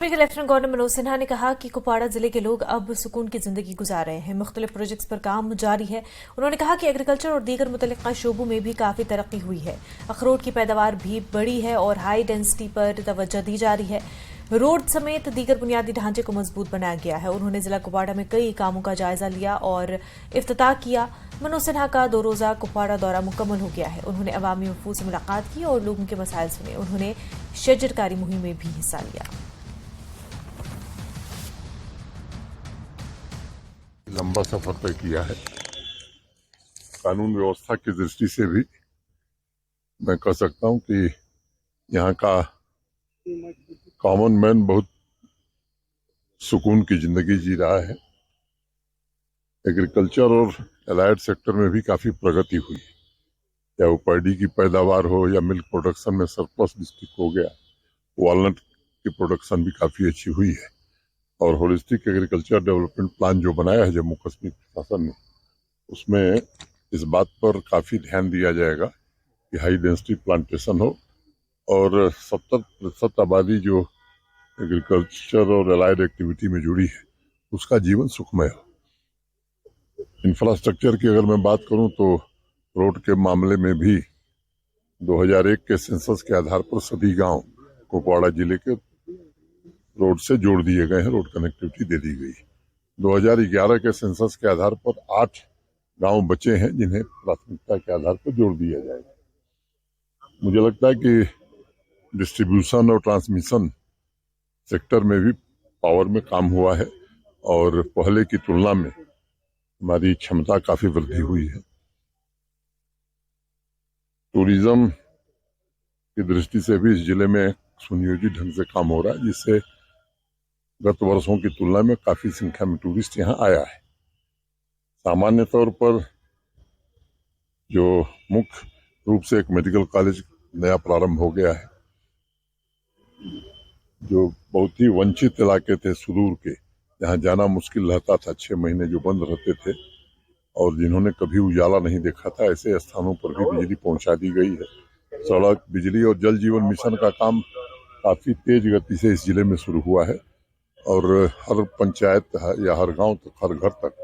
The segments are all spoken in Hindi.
लेफ्टिनेंट गवर्नर मनोज सिन्हा ने कहा कि कुपवाड़ा जिले के लोग अब सुकून की जिंदगी गुजार रहे हैं। मुख्तलिफ प्रोजेक्ट्स पर काम जारी है। उन्होंने कहा कि एग्रीकल्चर और दीगर मुतल्लिका शोबों में भी काफी तरक्की हुई है। अखरोट की पैदावार भी बढ़ी है और हाई डेंसिटी पर तवज्जो दी जा रही है। रोड समेत दीगर बुनियादी ढांचे को मजबूत बनाया गया है। उन्होंने जिला कुपवाड़ा में कई कामों का जायजा लिया और इफ्तिताह किया। मनोज सिन्हा का 2 रोजा कुपवाड़ा दौरा मुकम्मल हो गया है। उन्होंने अवामी वफूद से मुलाकात की और लोगों के मसाइल सुने। उन्होंने शजरकारी मुहिम में भी हिस्सा लिया। लंबा सफर तय किया है। कानून व्यवस्था की दृष्टि से भी मैं कह सकता हूं कि यहाँ का कॉमन मैन बहुत सुकून की जिंदगी जी रहा है। एग्रीकल्चर और एलाइड सेक्टर में भी काफी प्रगति हुई, चाहे वो पैडी की पैदावार हो या मिल्क प्रोडक्शन में सरप्लस डिस्ट्रिक्ट हो गया। वॉलनट की प्रोडक्शन भी काफी अच्छी हुई है और होलिस्टिक एग्रीकल्चर डेवलपमेंट प्लान जो बनाया है जम्मू कश्मीर प्रशासन ने, उसमें इस बात पर काफी ध्यान दिया जाएगा कि हाई डेंसिटी प्लांटेशन हो और 70% आबादी जो एग्रीकल्चर और एलाइड एक्टिविटी में जुड़ी है उसका जीवन सुखमय हो। इंफ्रास्ट्रक्चर की अगर मैं बात करूं तो रोड के मामले में भी 2001 के सेंसस के आधार पर सभी गांव कुपवाड़ा जिले के रोड से जोड़ दिए गए हैं, रोड कनेक्टिविटी दे दी गई। 2011 के सेंसस के आधार पर 8 गांव बचे हैं जिन्हें प्राथमिकता के आधार पर जोड़ दिया जाएगा। मुझे लगता है कि डिस्ट्रीब्यूशन और ट्रांसमिशन सेक्टर में भी पावर में काम हुआ है और पहले की तुलना में हमारी क्षमता काफी वृद्धि हुई है। टूरिज्म की दृष्टि से भी इस जिले में सुनियोजित ढंग से काम हो रहा है, जिससे गत वर्षों की तुलना में काफी संख्या में टूरिस्ट यहाँ आया है। सामान्य तौर पर जो मुख्य रूप से एक मेडिकल कॉलेज नया प्रारंभ हो गया है, जो बहुत ही वंचित इलाके थे सुदूर के, जहाँ जाना मुश्किल रहता था, 6 महीने जो बंद रहते थे और जिन्होंने कभी उजाला नहीं देखा था, ऐसे स्थानों पर भी बिजली पहुंचा दी गई है। सड़क, बिजली और जल जीवन मिशन का काम काफी तेज गति से इस जिले में शुरू हुआ है और हर पंचायत या हर गांव तक, हर घर तक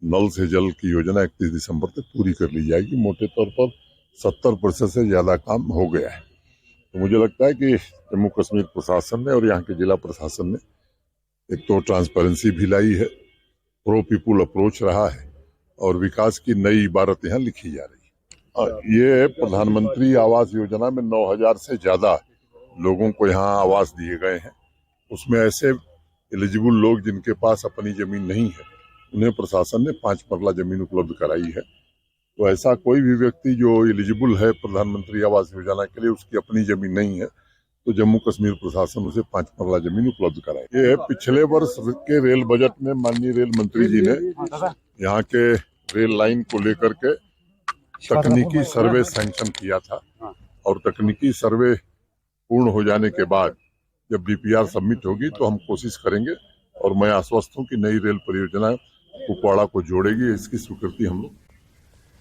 नल से जल की योजना 31 दिसंबर तक पूरी कर ली जाएगी। मोटे तौर पर 70% से ज्यादा काम हो गया है। तो मुझे लगता है कि जम्मू कश्मीर प्रशासन ने और यहाँ के जिला प्रशासन ने एक तो ट्रांसपेरेंसी भी लाई है, प्रो पीपुल अप्रोच रहा है और विकास की नई इबारत यहाँ लिखी जा रही है। ये प्रधानमंत्री आवास योजना में 9,000 से ज्यादा लोगों को यहाँ आवास दिए गए हैं। उसमें ऐसे एलिजिबल लोग जिनके पास अपनी जमीन नहीं है, उन्हें प्रशासन ने 5 मरला जमीन उपलब्ध कराई है। तो ऐसा कोई भी व्यक्ति जो एलिजिबल है प्रधानमंत्री आवास योजना के लिए, उसकी अपनी जमीन नहीं है, तो जम्मू कश्मीर प्रशासन उसे 5 मरला जमीन उपलब्ध कराए। ये पिछले वर्ष के रेल बजट में माननीय रेल मंत्री जी ने यहाँ के रेल लाइन को लेकर के तकनीकी सर्वे सैंक्शन किया था और तकनीकी सर्वे पूर्ण हो जाने के बाद जब डीपीआर सबमिट होगी तो हम कोशिश करेंगे और मैं आश्वस्त हूँ कि नई रेल परियोजना कुपवाड़ा को जोड़ेगी। इसकी स्वीकृति हम लोग